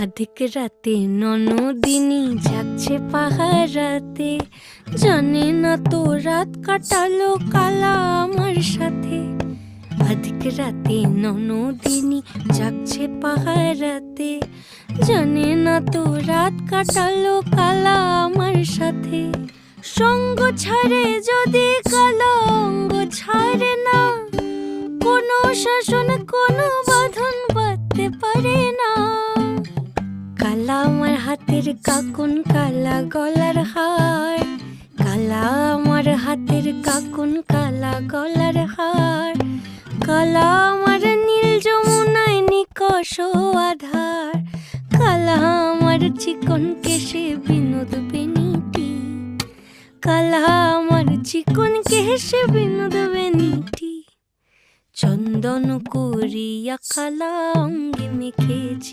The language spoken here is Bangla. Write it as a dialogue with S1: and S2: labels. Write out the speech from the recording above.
S1: আধিক রাতে ননদিনী যাচ্ছে পাহারাতে, জানে না তো রাত কাটালো কালা আমার সাথে। আধিক রাতে ননদিনী যাচ্ছে পাহারাতে, জানে না তো রাত কাটালো কালা আমার সাথে। সঙ্গ ছাড়ে যদি কালা অঙ্গ ছাড়ে না, কোনো শাসন কোনো বাঁধন বাঁধতে পারে না। কালা আমার হাতের কাকুন কালা গলার হার, কালা আমার হাতের কাকুন কালা গলার হার। কালা আমার নীল যমুনায় নিকষ আধার, কালা আমার চিকন কেশে বিনোদ বেনিটি, কালা আমার চিকন কেশে বিনোদ বেনিটি। চন্দন করিয়া কালা অঙ্গে মেখেছি,